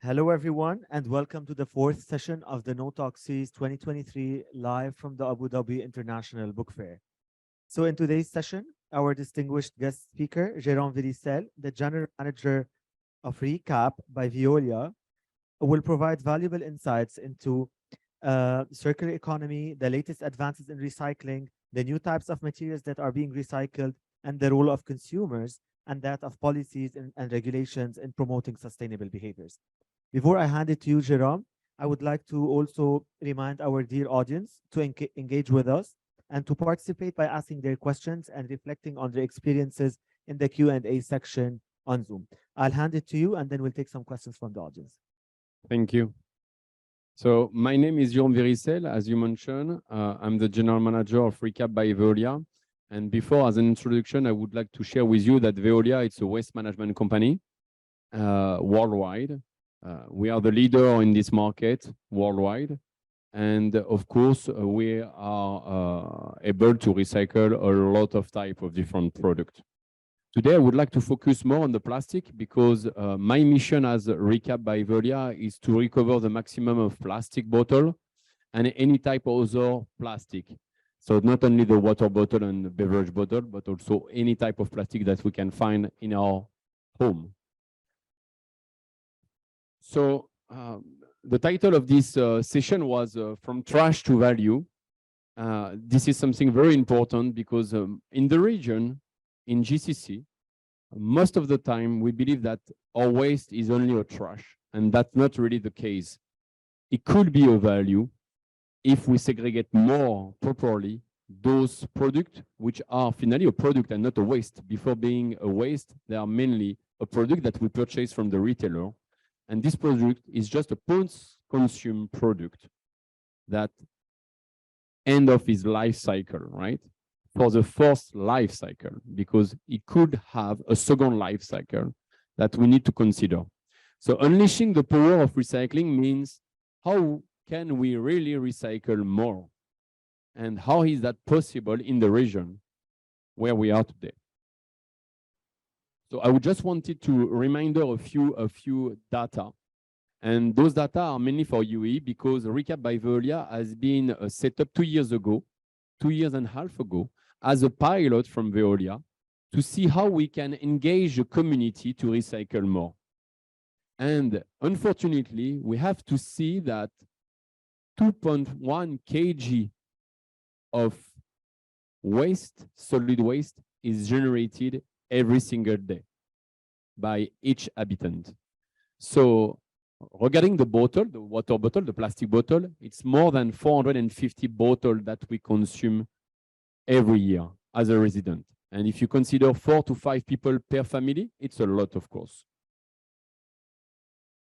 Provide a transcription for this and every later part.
Hello, everyone, and welcome to the fourth session of the KnowTalk Series 2023 live from the Abu Dhabi International Book Fair. So, in today's session, our distinguished guest speaker, Jérôme Viricel, the General Manager of RECAPP by Veolia, will provide valuable insights into circular economy, the latest advances in recycling, the new types of materials that are being recycled, and the role of consumers and that of policies and regulations in promoting sustainable behaviors. Before I hand it to you, Jerome, I would like to also remind our dear audience to engage with us and to participate by asking their questions and reflecting on their experiences in the Q&A section on Zoom. I'll hand it to you, and then we'll take some questions from the audience. Thank you. So my name is Jérôme Viricel, as you mentioned. I'm the General Manager of RECAPP by Veolia. And before, as an introduction, I would like to share with you that Veolia is a waste management company worldwide. We are the leader in this market worldwide. And of course, we are able to recycle a lot of type of different products. Today, I would like to focus more on the plastic because my mission as RECAPP by Veolia is to recover the maximum of plastic bottle and any type of other plastic. So not only the water bottle and the beverage bottle, but also any type of plastic that we can find in our home. So the title of this session was From Trash to Value. This is something very important because in the region, in GCC, most of the time we believe that our waste is only a trash, and that's not really the case. It could be a value if we segregate more properly those products which are finally a product and not a waste. Before being a waste, they are mainly a product that we purchase from the retailer. And this product is just a post-consume product that end of its life cycle, right? For the first life cycle, because it could have a second life cycle that we need to consider. So unleashing the power of recycling means how can we really recycle more? And how is that possible in the region where we are today? So I would just wanted to remind a few data. And those data are mainly for UAE because RECAPP by Veolia has been set up 2 years ago, 2.5 years ago, as a pilot from Veolia to see how we can engage the community to recycle more. And unfortunately, we have to see that 2.1 kg of waste, solid waste, is generated every single day by each habitant. So regarding the bottle, the water bottle, the plastic bottle, it's more than 450 bottles that we consume every year as a resident. And if you consider 4 to 5 people per family, it's a lot, of course.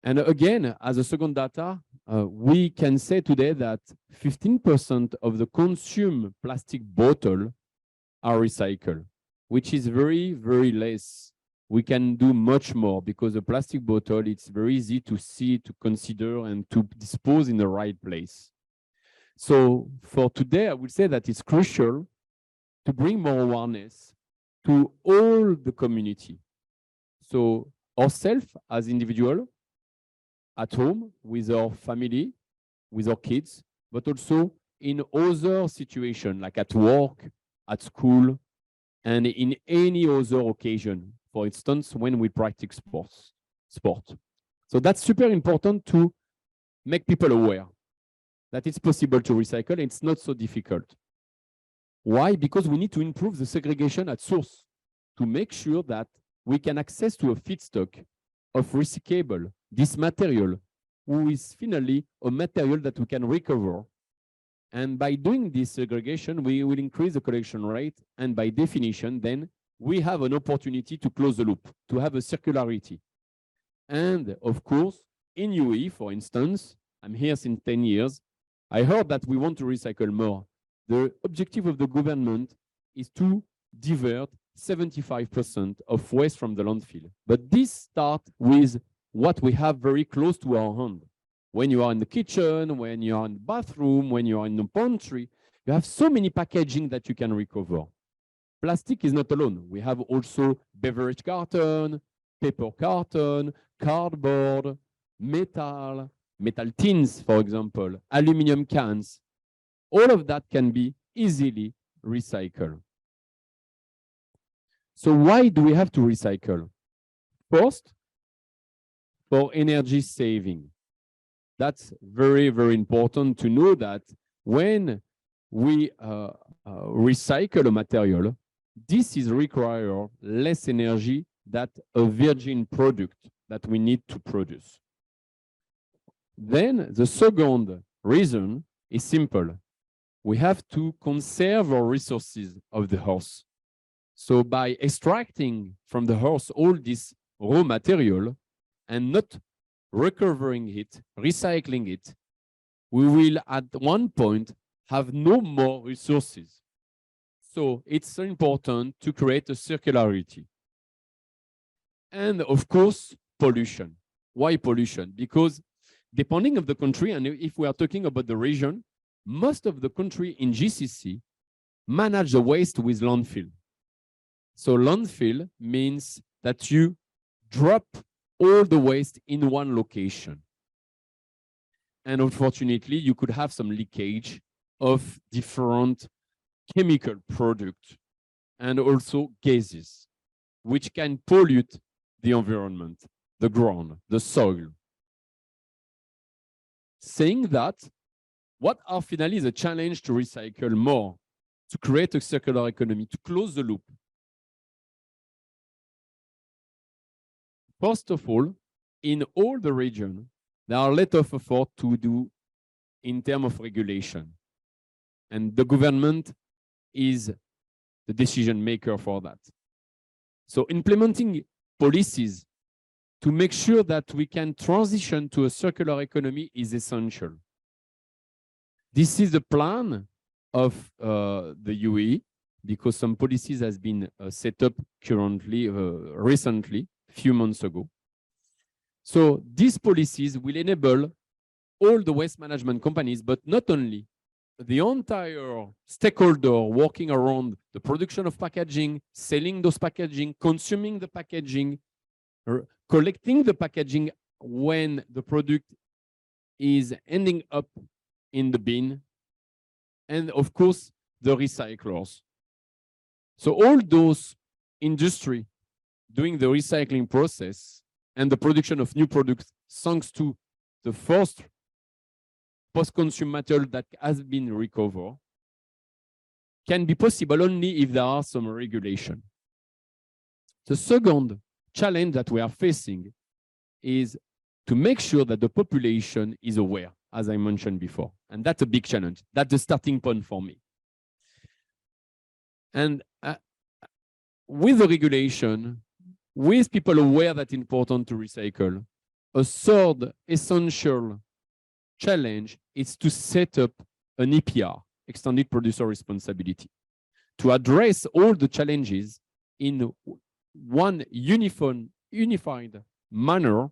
And again, as a second data, we can say today that 15% of the consumed plastic bottle are recycled, which is very, very less. We can do much more because a plastic bottle, it's very easy to see, to consider, and to dispose in the right place. So for today, I would say that it's crucial to bring more awareness to all the community. So ourselves as individuals, at home, with our family, with our kids, but also in other situations, like at work, at school, and in any other occasion, for instance, when we practice sport. So that's super important to make people aware that it's possible to recycle. It's not so difficult. Why? Because we need to improve the segregation at source to make sure that we can access to a feedstock of recyclable, this material, who is finally a material that we can recover. And by doing this segregation, we will increase the collection rate. And by definition, then we have an opportunity to close the loop, to have a circularity. And of course, in UAE, for instance, I'm here since 10 years. I heard that we want to recycle more. The objective of the government is to divert 75% of waste from the landfill. But this starts with what we have very close to our hand. When you are in the kitchen, when you are in the bathroom, when you are in the pantry, you have so many packaging that you can recover. Plastic is not alone. We have also beverage carton, paper carton, cardboard, metal tins, for example, aluminum cans, all of that can be easily recycled. So why do we have to recycle? First, for energy saving. That's very, very important to know that when we recycle a material, this is require less energy than a virgin product that we need to produce. Then the second reason is simple. We have to conserve our resources of the earth. So by extracting from the earth all this raw material and not recovering it, recycling it, we will at one point have no more resources. So it's important to create a circularity. And of course, pollution. Why pollution? Because depending on the country, and if we are talking about the region, most of the country in GCC manage the waste with landfill. So landfill means that you drop all the waste in one location. And unfortunately, you could have some leakage of different chemical products and also gases, which can pollute the environment, the ground, the soil. Saying that, what are finally the challenge to recycle more, to create a circular economy, to close the loop? First of all, in all the region, there are a lot of effort to do in terms of regulation. And the government is the decision maker for that. So implementing policies to make sure that we can transition to a circular economy is essential. This is the plan of the UAE, because some policies has been set up currently, recently, few months ago. So these policies will enable all the waste management companies, but not only, the entire stakeholder working around the production of packaging, selling those packaging, consuming the packaging, collecting the packaging when the product is ending up in the bin, and of course, the recyclers. So all those industry doing the recycling process and the production of new products, thanks to the first post-consumer material that has been recovered, can be possible only if there are some regulation. The second challenge that we are facing is to make sure that the population is aware, as I mentioned before. And that's a big challenge. That's the starting point for me. And with the regulation, with people aware that it's important to recycle, a third essential challenge is to set up an EPR, Extended Producer Responsibility, to address all the challenges in one unified manner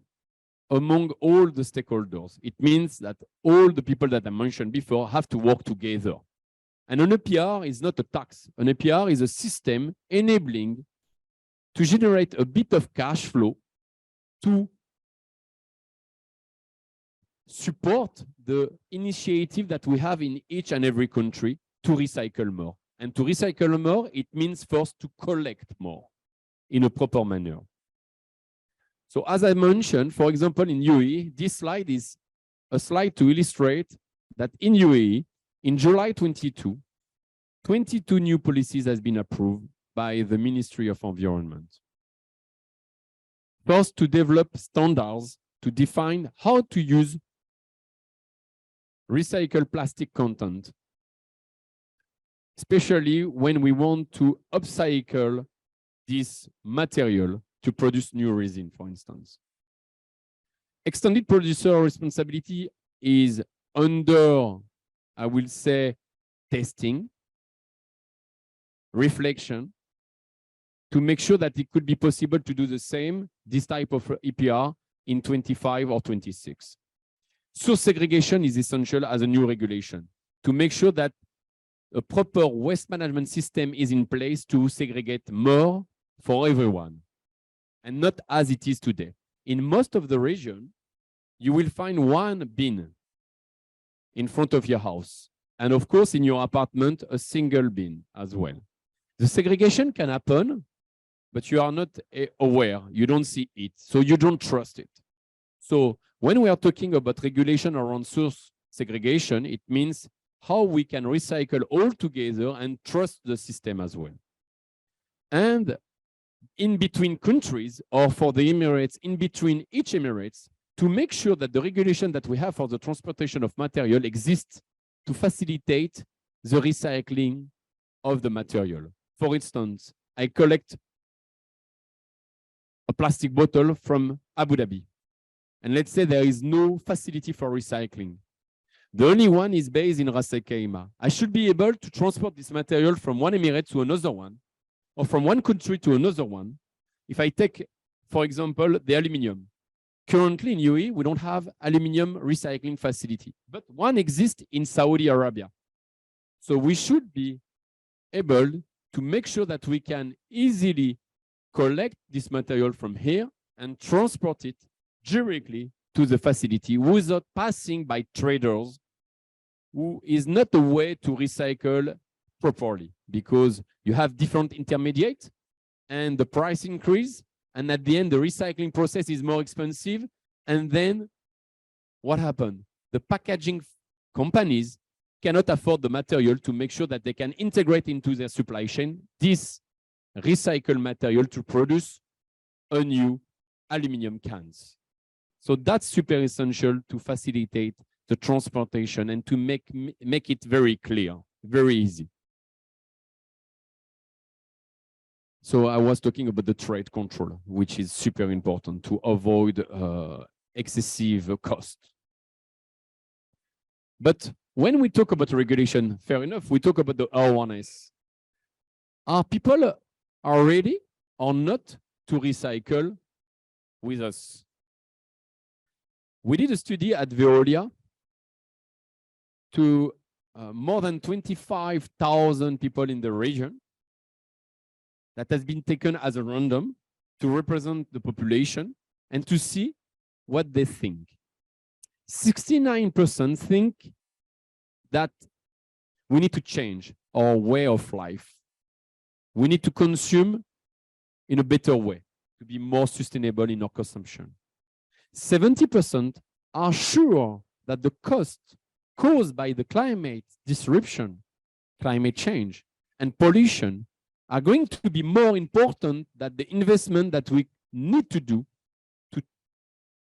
among all the stakeholders. It means that all the people that I mentioned before have to work together. And an EPR is not a tax. An EPR is a system enabling to generate a bit of cash flow to support the initiative that we have in each and every country to recycle more. And to recycle more, it means first to collect more in a proper manner. So as I mentioned, for example, in UAE, this slide is a slide to illustrate that in UAE, in July 22, 22 new policies has been approved by the Ministry of Environment. First, to develop standards to define how to use recycled plastic content, especially when we want to upcycle this material to produce new resin, for instance. Extended producer responsibility is under, I will say, testing, reflection, to make sure that it could be possible to do the same, this type of EPR, in 25 or 26. Source segregation is essential as a new regulation to make sure that a proper waste management system is in place to segregate more for everyone, and not as it is today. In most of the region, you will find one bin in front of your house. And of course, in your apartment, a single bin as well. The segregation can happen, but you are not aware. You don't see it, so you don't trust it. So when we are talking about regulation around source segregation, it means how we can recycle all together and trust the system as well. And in between countries, or for the Emirates, in between each Emirates, to make sure that the regulation that we have for the transportation of material exists to facilitate the recycling of the material. For instance, I collect a plastic bottle from Abu Dhabi, and let's say there is no facility for recycling. The only one is based in Ras Al Khaimah. I should be able to transport this material from one emirate to another one, or from one country to another one. If I take, for example, the aluminium. Currently in UAE, we don't have aluminium recycling facility, but one exists in Saudi Arabia. So we should be able to make sure that we can easily collect this material from here and transport it directly to the facility without passing by traders who is not a way to recycle properly, because you have different intermediates and the price increase, and at the end the recycling process is more expensive. And then what happened? The packaging companies cannot afford the material to make sure that they can integrate into their supply chain this recycled material to produce a new aluminum cans. So that's super essential to facilitate the transportation and to make it very clear, very easy. So I was talking about the trade control, which is super important to avoid excessive cost. But when we talk about regulation, fair enough, we talk about the awareness. Are people are ready or not to recycle with us? We did a study at Veolia to more than 25,000 people in the region that has been taken as a random to represent the population and to see what they think. 69% think that we need to change our way of life. We need to consume in a better way to be more sustainable in our consumption. 70% are sure that the cost caused by the climate disruption, climate change, and pollution are going to be more important than the investment that we need to do to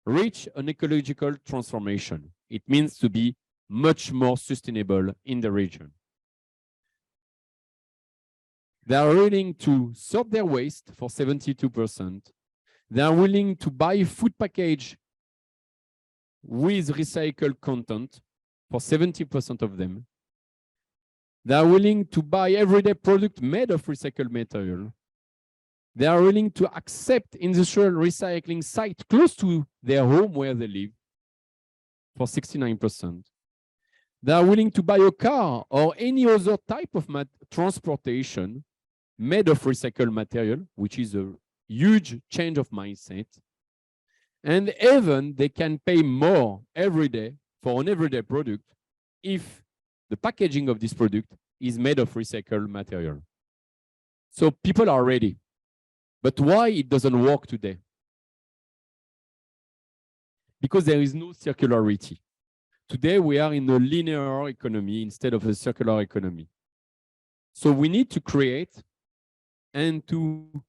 reach an ecological transformation. It means to be much more sustainable in the region. They are willing to sort their waste for 72%. They are willing to buy food package with recycled content for 70% of them. They are willing to buy everyday product made of recycled material. They are willing to accept industrial recycling site close to their home where they live for 69%. They are willing to buy a car or any other type of transportation made of recycled material, which is a huge change of mindset. And even they can pay more every day for an everyday product if the packaging of this product is made of recycled material. So people are ready. But why it doesn't work today? Because there is no circularity. Today we are in a linear economy instead of a circular economy. So we need to create and to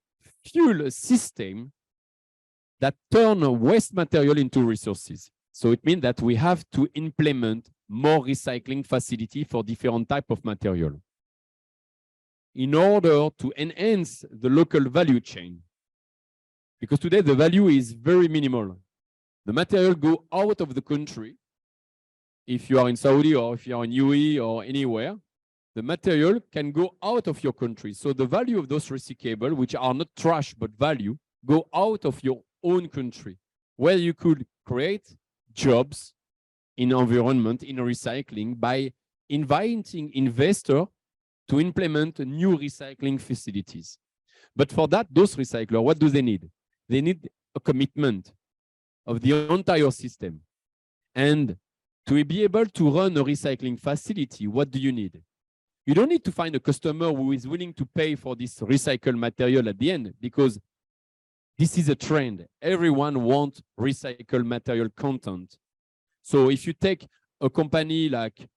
fuel a system that turn waste material into resources. So it means that we have to implement more recycling facility for different type of material in order to enhance the local value chain. Because today the value is very minimal. The material go out of the country. If you are in Saudi or if you are in UAE or anywhere, the material can go out of your country. So the value of those recyclables, which are not trash but value, go out of your own country, where you could create jobs in environment, in recycling, by inviting investors to implement new recycling facilities. But for that, those recyclers, what do they need? They need a commitment of the entire system. And to be able to run a recycling facility, what do you need? You don't need to find a customer who is willing to pay for this recycled material at the end, because this is a trend. Everyone wants recycled material content. So if you take a company like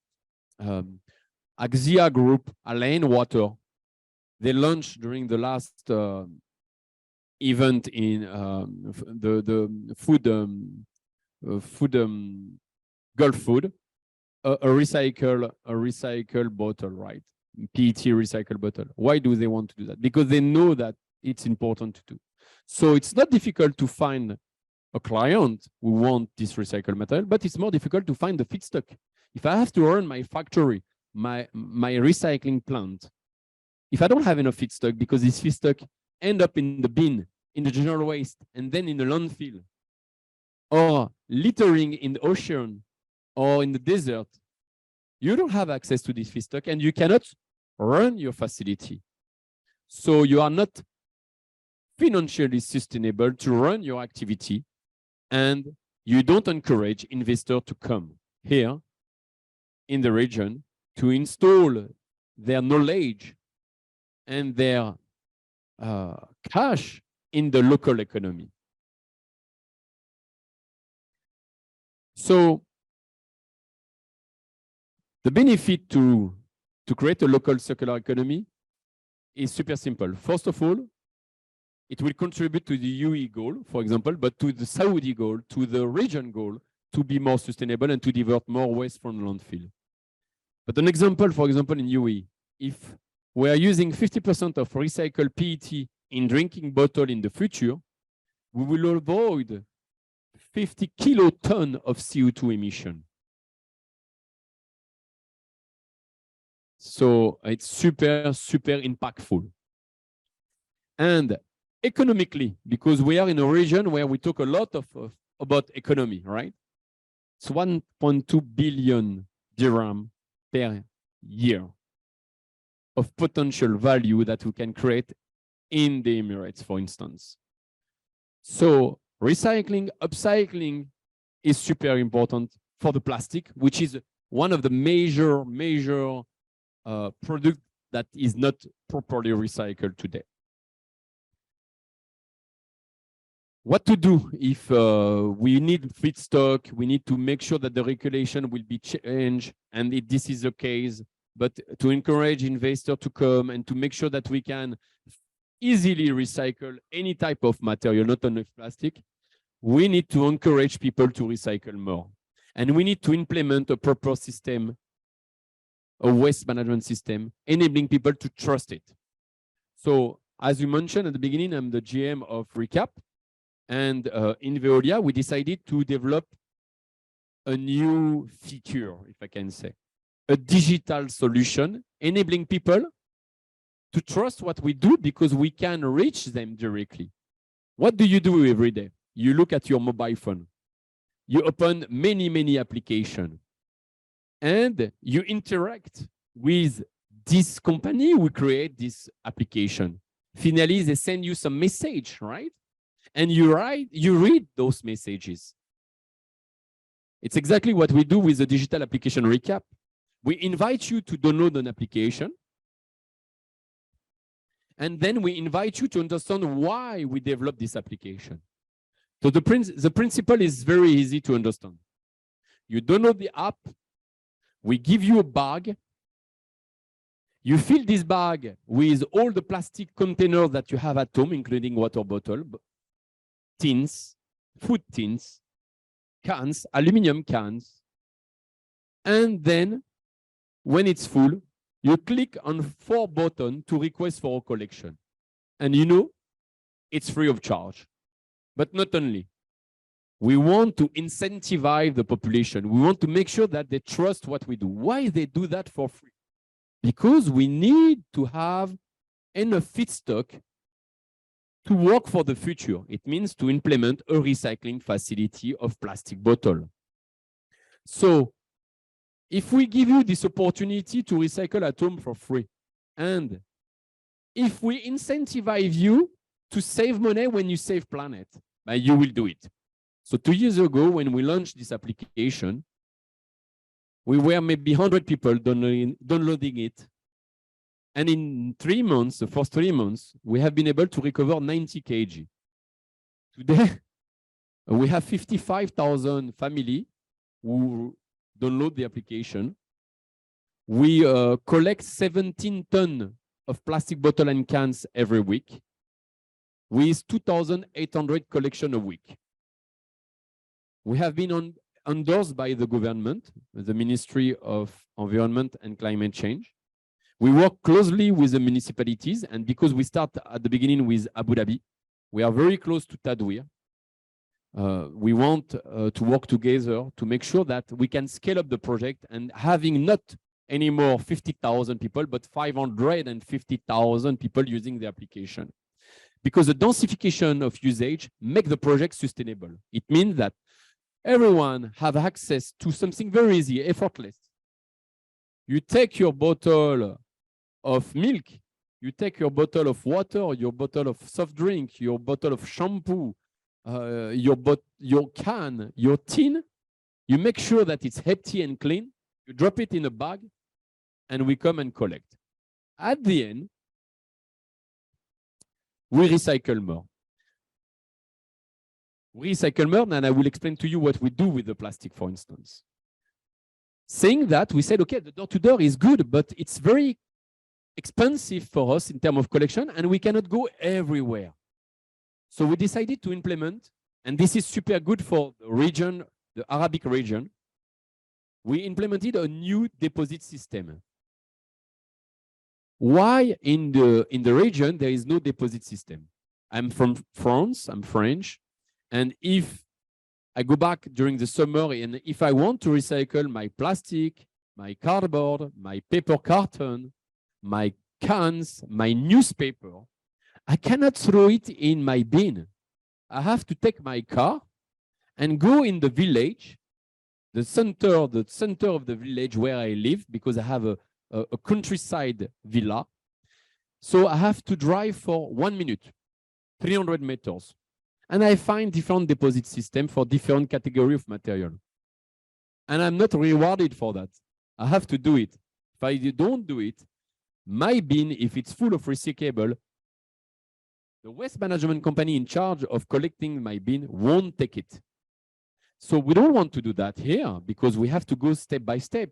Axia Group, Alain Water, they launched during the last event in the Gulf food, a recycle bottle, right? PET recycle bottle. Why do they want to do that? Because they know that it's important to do. So it's not difficult to find a client who wants this recycled material, but it's more difficult to find the feedstock. If I have to run my factory, my recycling plant, if I don't have enough feedstock, because this feedstock end up in the bin, in the general waste, and then in the landfill, or littering in the ocean, or in the desert, you don't have access to this feedstock and you cannot run your facility. So you are not financially sustainable to run your activity, and you don't encourage investors to come here in the region to install their knowledge and their cash in the local economy. So the benefit to create a local circular economy is super simple. First of all, it will contribute to the UAE goal, for example, but to the Saudi goal, to the region goal, to be more sustainable and to divert more waste from the landfill. But an example, for example, in UAE, if we are using 50% of recycled PET in drinking bottle in the future, we will avoid 50 kilotons of CO2 emission. So it's super, super impactful. And economically, because we are in a region where we talk a lot about economy, right? It's 1.2 billion dirham per year of potential value that we can create in the Emirates, for instance. So recycling, upcycling is super important for the plastic, which is one of the major product that is not properly recycled today. What to do if we need feedstock? We need to make sure that the regulation will be changed, and this is the case, but to encourage investors to come and to make sure that we can easily recycle any type of material, not only plastic, we need to encourage people to recycle more. And we need to implement a proper system, a waste management system, enabling people to trust it. So as you mentioned at the beginning, I'm the GM of RECAPP. And in Veolia, we decided to develop a new feature, if I can say, a digital solution, enabling people to trust what we do because we can reach them directly. What do you do every day? You look at your mobile phone. You open many applications. And you interact with this company who create this application. Finally, they send you some message, right? And you read those messages. It's exactly what we do with the digital application RECAPP. We invite you to download an application. And then we invite you to understand why we developed this application. So the principle is very easy to understand. You download the app. We give you a bag. You fill this bag with all the plastic containers that you have at home, including water bottle, tins, food tins, cans, aluminum cans. And then when it's full, you click on 4 buttons to request for a collection. And you know, it's free of charge. But not only. We want to incentivize the population. We want to make sure that they trust what we do. Why they do that for free? Because we need to have enough feedstock to work for the future. It means to implement a recycling facility of plastic bottle. So if we give you this opportunity to recycle at home for free, and if we incentivize you to save money when you save planet, you will do it. So 2 years ago, when we launched this application, we were maybe 100 people downloading it. And in 3 months, the first 3 months, we have been able to recover 90 kg. Today, we have 55,000 families who download the application. We collect 17 tons of plastic bottle and cans every week, with 2,800 collections a week. We have been endorsed by the government, the Ministry of Environment and Climate Change. We work closely with the municipalities, and because we start at the beginning with Abu Dhabi, we are very close to Tadweer. We want to work together to make sure that we can scale up the project and having not anymore 50,000 people, but 550,000 people using the application. Because the densification of usage makes the project sustainable. It means that everyone have access to something very easy, effortless. You take your bottle of milk, you take your bottle of water, your bottle of soft drink, your bottle of shampoo, your can, your tin, you make sure that it's empty and clean, you drop it in a bag, and we come and collect. At the end, we recycle more. We recycle more, and I will explain to you what we do with the plastic, for instance. Saying that, we said, okay, the door-to-door is good, but it's very expensive for us in terms of collection, and we cannot go everywhere. So we decided to implement, and this is super good for the region, the Arabic region. We implemented a new deposit system. Why in the region there is no deposit system? I'm from France, I'm French, and if I go back during the summer and if I want to recycle my plastic, my cardboard, my paper carton, my cans, my newspaper, I cannot throw it in my bin. I have to take my car and go in the village, the center of the village where I live, because I have a countryside villa. So I have to drive for 1 minute, 300 meters. And I find different deposit systems for different category of material. And I'm not rewarded for that. I have to do it. If I don't do it, my bin, if it's full of recyclable, the waste management company in charge of collecting my bin won't take it. So we don't want to do that here because we have to go step by step,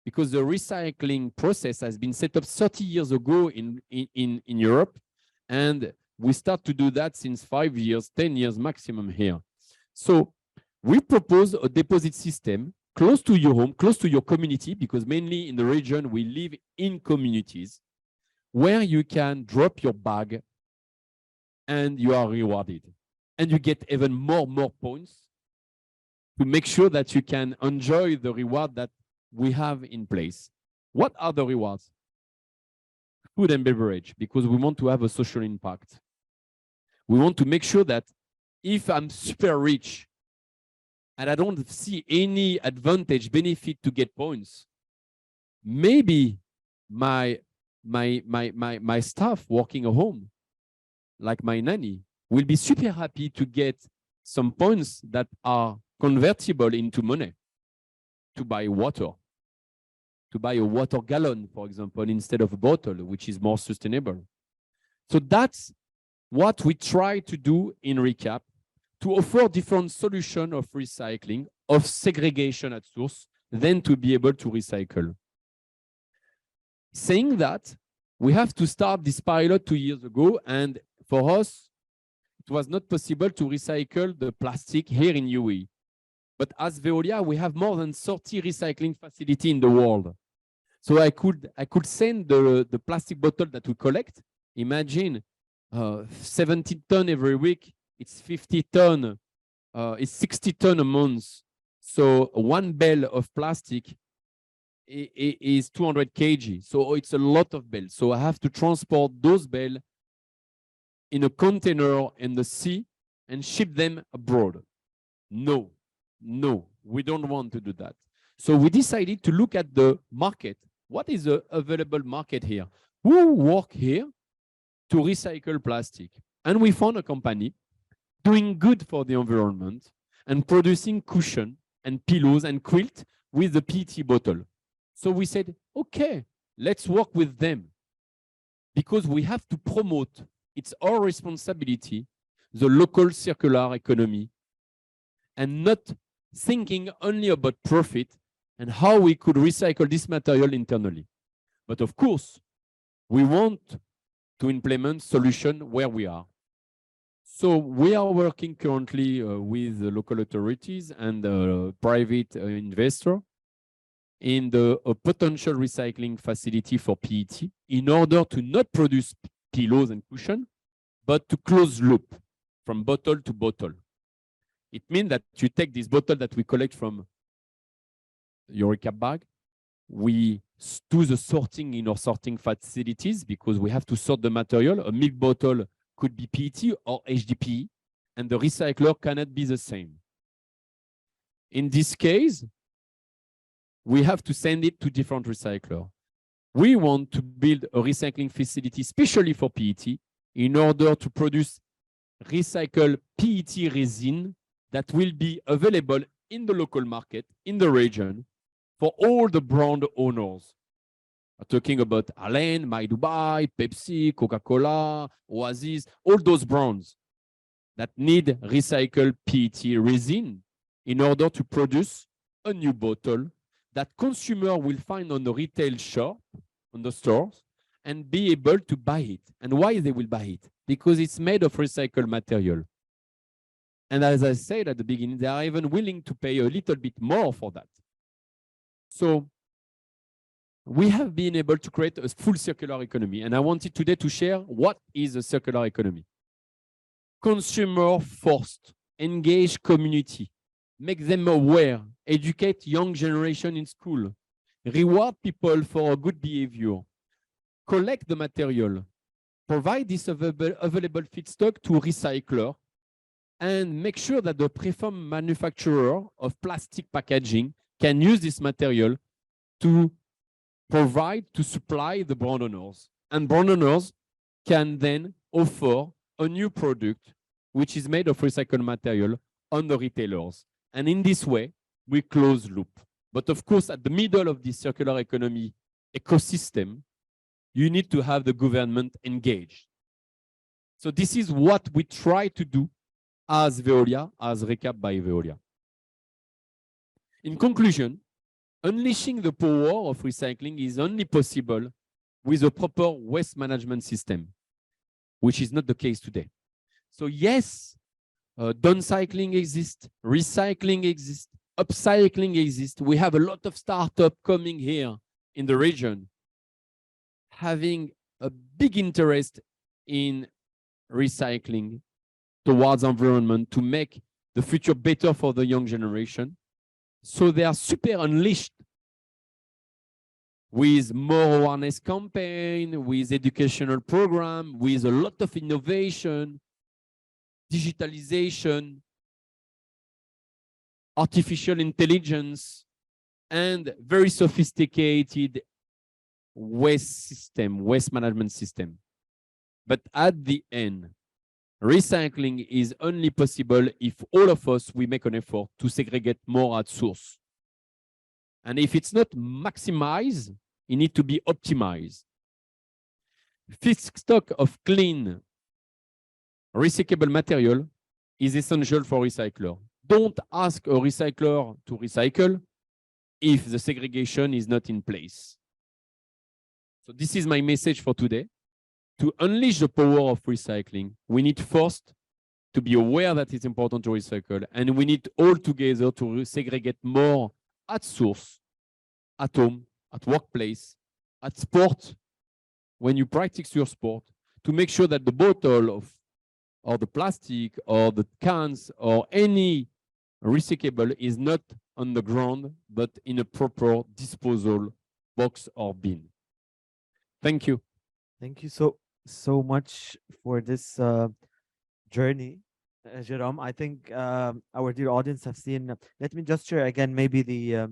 because the recycling process has been set up 30 years ago in Europe, and we start to do that since 5 years, 10 years maximum here. So we propose a deposit system close to your home, close to your community, because mainly in the region we live in communities, where you can drop your bag and you are rewarded. And you get even more points to make sure that you can enjoy the reward that we have in place. What are the rewards? Food and beverage, because we want to have a social impact. We want to make sure that if I'm super rich and I don't see any advantage, benefit to get points, maybe my staff working at home, like my nanny, will be super happy to get some points that are convertible into money to buy water, to buy a water gallon, for example, instead of a bottle, which is more sustainable. So that's what we try to do in RECAPP, to offer different solutions of recycling, of segregation at source, then to be able to recycle. Saying that, we have to start this pilot 2 years ago, and for us, it was not possible to recycle the plastic here in UAE. But as Veolia, we have more than 30 recycling facilities in the world. So I could send the plastic bottle that we collect. Imagine 70 tons every week. It's 50 tons. It's 60 tons a month. So 1 bale of plastic is 200 kg. So it's a lot of bales. So I have to transport those bales in a container in the sea and ship them abroad. No, we don't want to do that. So we decided to look at the market. What is the available market here? Who work here to recycle plastic? And we found a company doing good for the environment, and producing cushion and pillows and quilt with the PET bottle. So we said, okay, let's work with them because we have to promote, it's our responsibility, the local circular economy, and not thinking only about profit and how we could recycle this material internally. But of course, we want to implement solutions where we are. So we are working currently with the local authorities and private investor in the potential recycling facility for PET in order to not produce pillows and cushions, but to close loop from bottle to bottle. It means that you take this bottle that we collect from your RECAPP bag, we do the sorting in our sorting facilities because we have to sort the material. A milk bottle could be PET or HDPE, and the recycler cannot be the same. In this case, we have to send it to different recyclers. We want to build a recycling facility, especially for PET, in order to produce recycled PET resin that will be available in the local market, in the region, for all the brand owners. I'm talking about Alain, My Dubai, Pepsi, Coca-Cola, Oasis, all those brands that need recycled PET resin in order to produce a new bottle that consumer will find on the retail shop, on the stores, and be able to buy it. And why they will buy it? Because it's made of recycled material. And as I said at the beginning, they are even willing to pay a little bit more for that. So we have been able to create a full circular economy. And I wanted today to share what is a circular economy. Consumer first, engage community, make them aware, educate young generation in school, reward people for good behavior, collect the material, provide this available feedstock to recycler, and make sure that the preform manufacturer of plastic packaging can use this material to provide, to supply the brand owners. And brand owners can then offer a new product which is made of recycled material on the retailers. And in this way, we close loop. But of course, at the middle of this circular economy ecosystem, you need to have the government engaged. So this is what we try to do as Veolia, as RECAPP by Veolia. In conclusion, unleashing the power of recycling is only possible with a proper waste management system, which is not the case today. So yes, downcycling exists, recycling exists, upcycling exists. We have a lot of startups coming here in the region, having a big interest in recycling towards environment to make the future better for the young generation. So they are super unleashed with more awareness campaign, with educational program, with a lot of innovation, digitalization, artificial intelligence, and very sophisticated waste system, waste management system. But at the end, recycling is only possible if all of us, we make an effort to segregate more at source. And if it's not maximized, it needs to be optimized. Feedstock of clean, recyclable material is essential for recycler. Don't ask a recycler to recycle if the segregation is not in place. So this is my message for today. To unleash the power of recycling, we need first to be aware that it's important to recycle, and we need all together to segregate more at source, at home, at workplace, at sport, when you practice your sport, to make sure that the bottle of, or the plastic, or the cans, or any recyclable is not on the ground, but in a proper disposal box or bin. Thank you. Thank you so much for this journey, Jérôme. I think our dear audience have seen. Let me just share again maybe the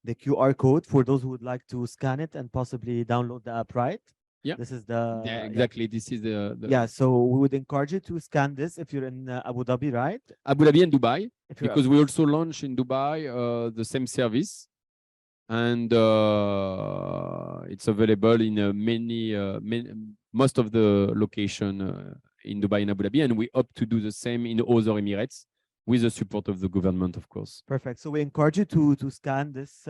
QR code for those who would like to scan it and possibly download the app, right? Yeah. This is the Yeah, exactly. This is the yeah. So we would encourage you to scan this if you're in Abu Dhabi, right? Abu Dhabi and Dubai, If you're because we also launch in Dubai the same service, and it's available in most of the location in Dubai and Abu Dhabi, and we hope to do the same in other Emirates with the support of the government, of course. perfect. So we encourage you to scan this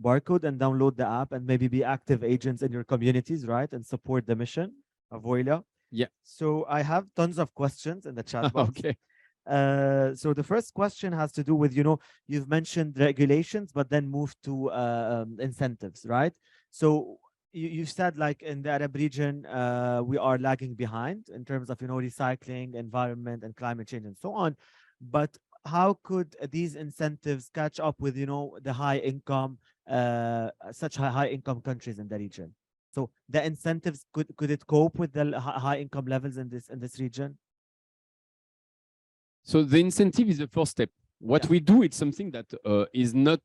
barcode and download the app and maybe be active agents in your communities, right? And support the mission of Voila. Yeah. So I have tons of questions in the chat box. Okay. So the first question has to do with, you've mentioned regulations, but then moved to incentives, right? So you said like in the Arab region, we are lagging behind in terms of, recycling, environment, and climate change and so on. But how could these incentives catch up with, the high income, such high income countries in the region? So the incentives, could it cope with the high income levels in this region? So the incentive is the first step. What we do, it's something that is not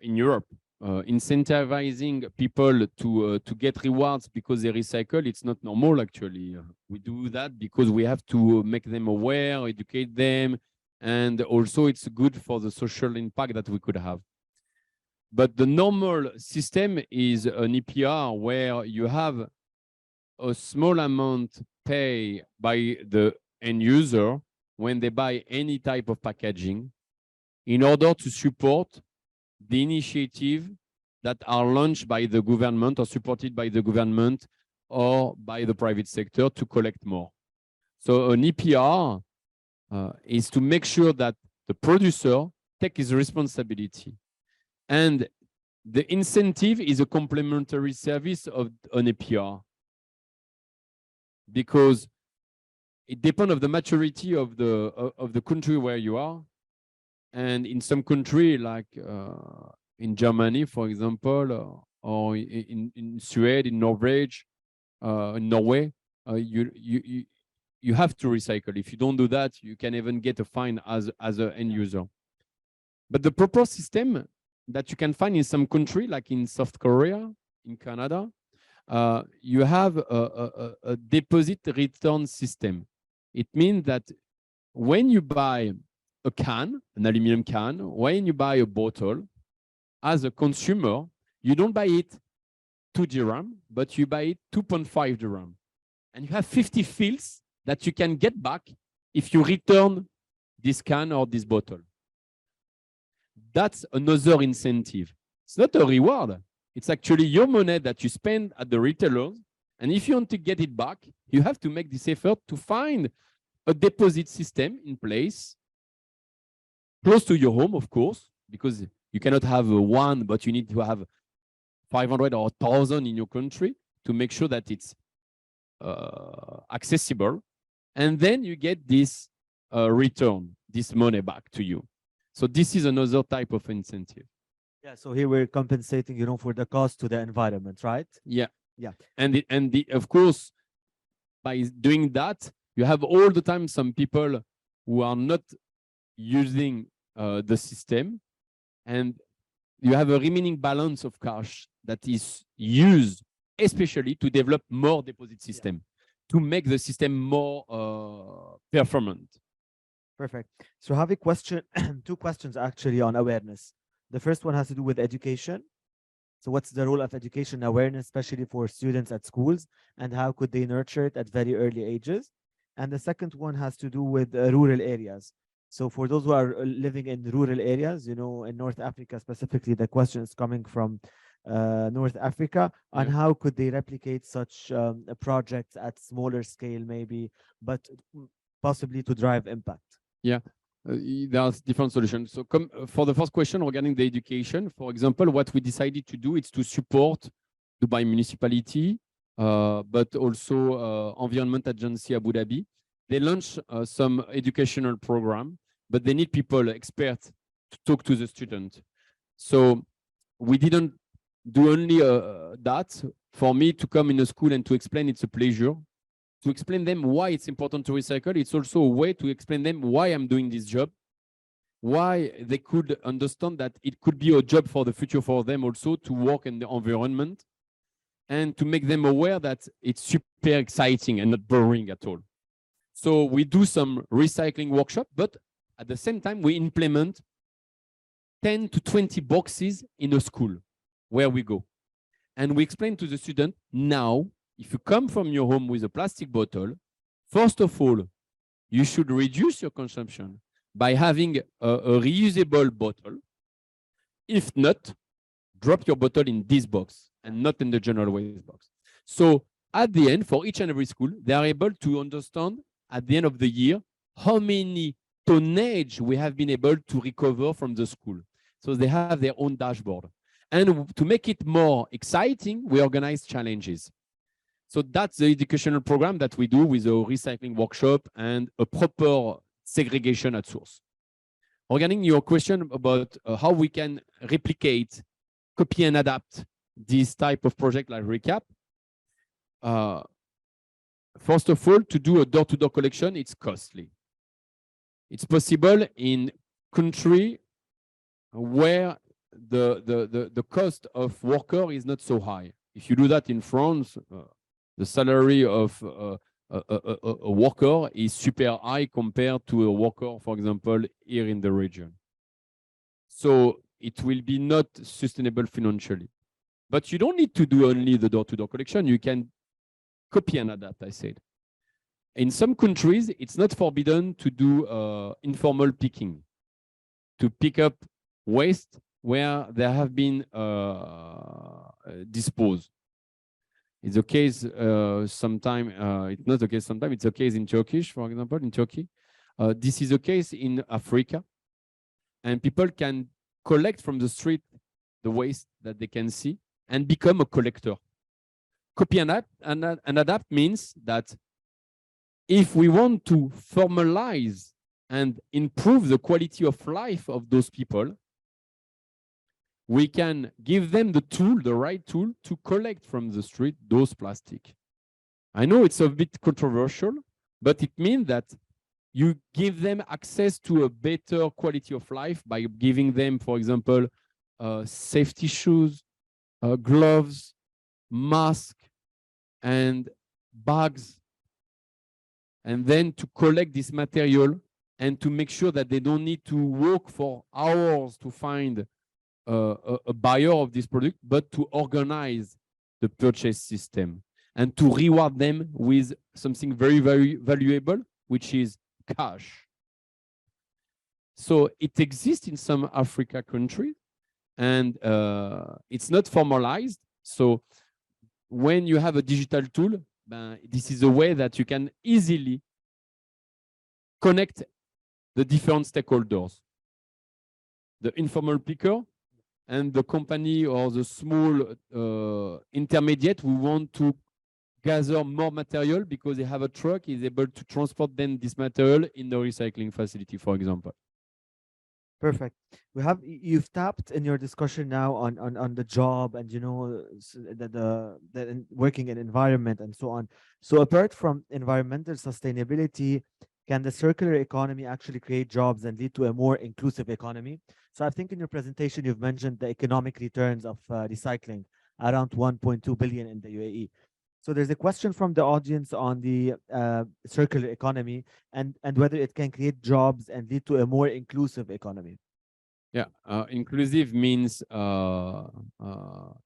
in Europe. Incentivizing people to get rewards because they recycle, it's not normal actually. We do that because we have to make them aware, educate them, and also it's good for the social impact that we could have. But the normal system is an EPR where you have a small amount paid by the end user when they buy any type of packaging in order to support the initiative that are launched by the government or supported by the government or by the private sector to collect more. So an EPR is to make sure that the producer takes his responsibility. And the incentive is a complementary service of an EPR, because it depends on the maturity of the country where you are. And in some country, like in Germany, for example, or in Sweden, in Norway, you have to recycle. If you don't do that, you can even get a fine as an end user. But the proper system that you can find in some country, like in South Korea, in Canada, you have a deposit return system. It means that when you buy a can, an aluminum can, when you buy a bottle, as a consumer, you don't buy it 2 dirham, but you buy it 2.5 dirham. And you have 50 fills that you can get back if you return this can or this bottle. That's another incentive. It's not a reward. It's actually your money that you spend at the retailers. And if you want to get it back, you have to make this effort to find a deposit system in place close to your home, of course, because you cannot have one, but you need to have 500 or 1,000 in your country to make sure that it's accessible. And then you get this return, this money back to you. So this is another type of incentive. Yeah, so here we're compensating, for the cost to the environment, right? Yeah. Yeah. And of course, by doing that, you have all the time some people who are not using the system, and you have a remaining balance of cash that is used especially to develop more deposit system, to make the system more performant. Perfect. So I have a question, two questions actually on awareness. The first one has to do with education. So what's the role of education awareness, especially for students at schools, and how could they nurture it at very early ages? And the second one has to do with rural areas. So for those who are living in rural areas, in North Africa specifically, the question is coming from North Africa, on how could they replicate such projects at smaller scale maybe, but possibly to drive impact? Yeah. There's different solutions. So for the first question regarding the education, for example, what we decided to do is to support Dubai municipality, but also Environment Agency Abu Dhabi. They launch some educational program, but they need people, experts, to talk to the student. So we didn't do only that. For me to come in a school and to explain, it's a pleasure. To explain them why it's important to recycle, it's also a way to explain them why I'm doing this job, why they could understand that it could be a job for the future for them also to work in the environment. and to make them aware that it's super exciting and not boring at all. So we do some recycling workshop, but at the same time, we implement 10 to 20 boxes in a school where we go. And we explain to the student, now, if you come from your home with a plastic bottle, first of all, you should reduce your consumption by having a reusable bottle. If not, drop your bottle in this box and not in the general waste box. So at the end, for each and every school, they are able to understand at the end of the year how many tonnage we have been able to recover from the school. So they have their own dashboard. And to make it more exciting, we organize challenges. So that's the educational program that we do with a recycling workshop and a proper segregation at source. Regarding your question about how we can replicate, copy and adapt this type of project like RECAPP, first of all, to do a door-to-door collection, it's costly. It's possible in country where the cost of worker is not so high. If you do that in France, the salary of a worker is super high compared to a worker, for example, here in the region. So it will be not sustainable financially. But you don't need to do only the door-to-door collection. You can copy and adapt, I said. In some countries, it's not forbidden to do informal picking, to pick up waste where they have been disposed. It's the case sometimes, it's not the case sometimes, it's the case in Turkish, for example, in Turkey. This is the case in Africa. And people can collect from the street the waste that they can see and become a collector. Copy and adapt means that if we want to formalize and improve the quality of life of those people, we can give them the tool, the right tool, to collect from the street those plastic. I know it's a bit controversial, but it means that you give them access to a better quality of life by giving them, for example, safety shoes, gloves, mask, and bags, and then to collect this material and to make sure that they don't need to walk for hours to find a buyer of this product, but to organize the purchase system and to reward them with something very, very valuable, which is cash. So it exists in some Africa countries, and it's not formalized. So when you have a digital tool, this is a way that you can easily connect the different stakeholders. The informal picker and the company or the small intermediate who want to gather more material because they have a truck, is able to transport then this material in the recycling facility, for example. Perfect. You've tapped in your discussion now on the job and the working in environment and so on. So apart from environmental sustainability, can the circular economy actually create jobs and lead to a more inclusive economy? So I think in your presentation you've mentioned the economic returns of recycling, around 1.2 billion in the UAE. So there's a question from the audience on the circular economy and whether it can create jobs and lead to a more inclusive economy. Yeah, inclusive means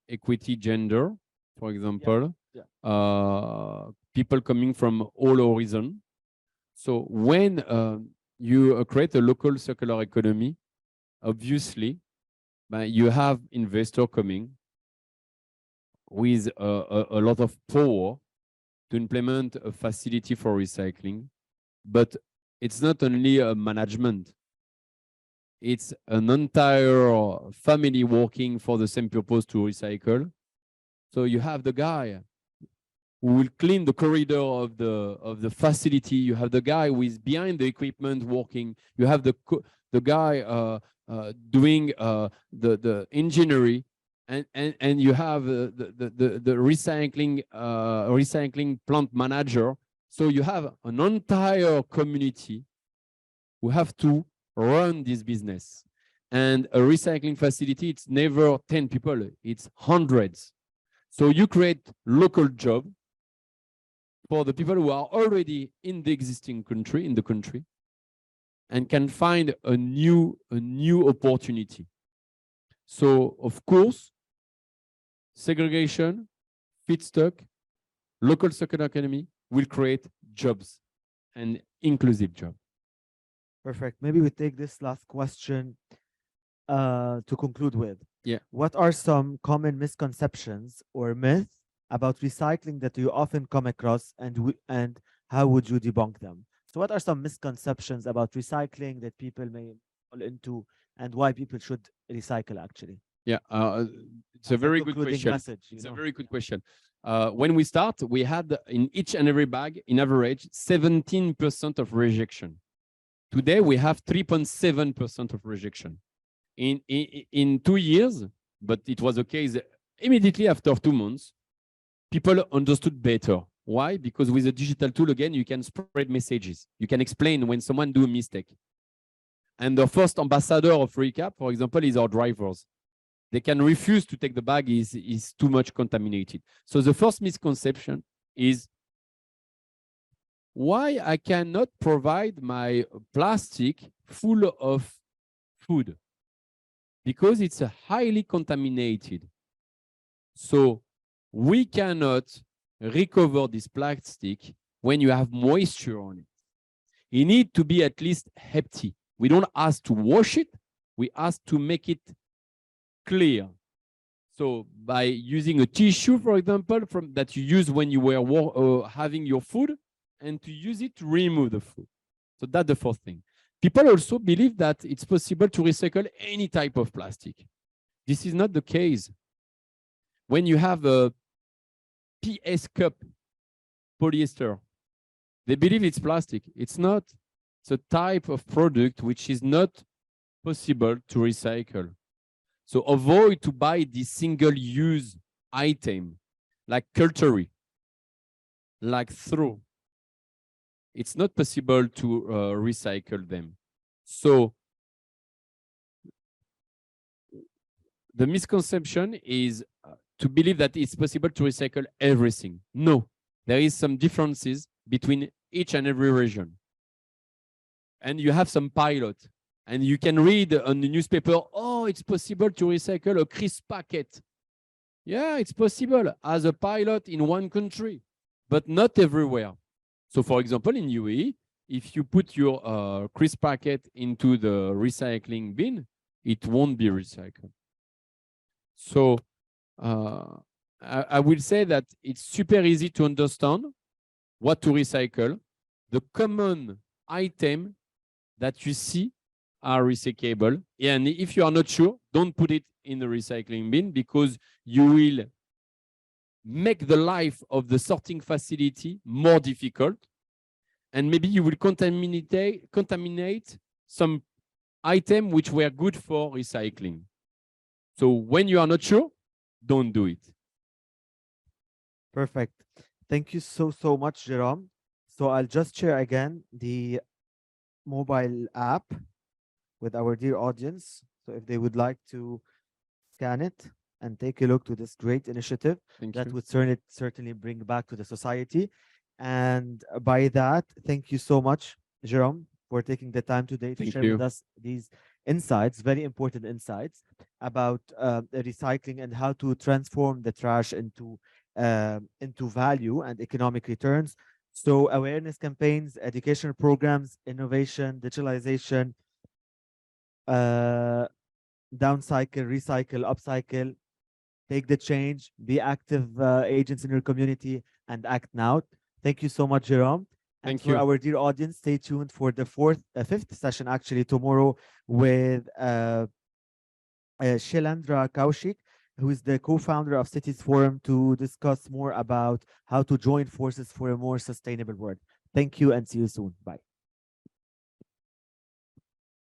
equity, gender, for example. Yeah. People coming from all horizons. So when you create a local circular economy, obviously, you have investors coming with a lot of power to implement a facility for recycling. But it's not only a management. It's an entire family working for the same purpose to recycle. So you have the guy who will clean the corridor of the facility. You have the guy who is behind the equipment working. You have the guy doing the engineering. And you have the recycling plant manager. So you have an entire community who have to run this business. And a recycling facility, it's never 10 people, it's hundreds. So you create local job for the people who are already in the existing country, and can find a new opportunity. So of course, segregation, feedstock, local circular economy will create jobs and inclusive jobs. Perfect. Maybe we take this last question to conclude with. Yeah. What are some common misconceptions or myths about recycling that you often come across, and how would you debunk them? So what are some misconceptions about recycling that people may fall into, and why people should recycle actually? Yeah, it's a very good question. It's a very good question. When we start, we had in each and every bag, in average, 17% of rejection. Today, we have 3.7% of rejection. In 2 years, but it was the case immediately after 2 months, people understood better. Why? Because with a digital tool, again, you can spread messages. You can explain when someone do a mistake. And the first ambassador of RECAPP, for example, is our drivers. They can refuse to take the bag, is too much contaminated. So the first misconception is why I cannot provide my plastic full of food? Because it's highly contaminated. So we cannot recover this plastic when you have moisture on it. It needs to be at least empty. We don't ask to wash it, we ask to make it clear. So by using a tissue, for example, that you use when you were having your food, and to use it to remove the food. So that's the first thing. People also believe that it's possible to recycle any type of plastic. This is not the case. When you have a PS cup polyester, they believe it's plastic. It's not. It's a type of product which is not possible to recycle. So avoid to buy this single-use item like cutlery, like straw. It's not possible to recycle them. So the misconception is to believe that it's possible to recycle everything. No, there is some differences between each and every region. And you have some pilot, and you can read on the newspaper, oh, it's possible to recycle a crisp packet. Yeah, it's possible as a pilot in one country, but not everywhere. So for example, in UAE, if you put your crisp packet into the recycling bin, it won't be recycled. So I will say that it's super easy to understand what to recycle. The common item that you see are recyclable. And if you are not sure, don't put it in the recycling bin, because you will make the life of the sorting facility more difficult. And maybe you will contaminate some items which were good for recycling. So when you are not sure, don't do it. Perfect. Thank you so much, Jérôme. So I'll just share again the mobile app with our dear audience. So if they would like to scan it and take a look to this great initiative, that would certainly bring back to the society. And by that, thank you so much, Jérôme, for taking the time today to share with us these insights, very important insights about recycling and how to transform the trash into value and economic returns. So awareness campaigns, educational programs, innovation, digitalization, downcycle, recycle, upcycle, take the change, be active agents in your community, and act now. Thank you so much, Jérôme. And for our dear audience, stay tuned for the fifth session, actually, tomorrow with Shailendra Kaushik, who is the co-founder of Cities Forum, to discuss more about how to join forces for a more sustainable world. Thank you and see you soon. Bye.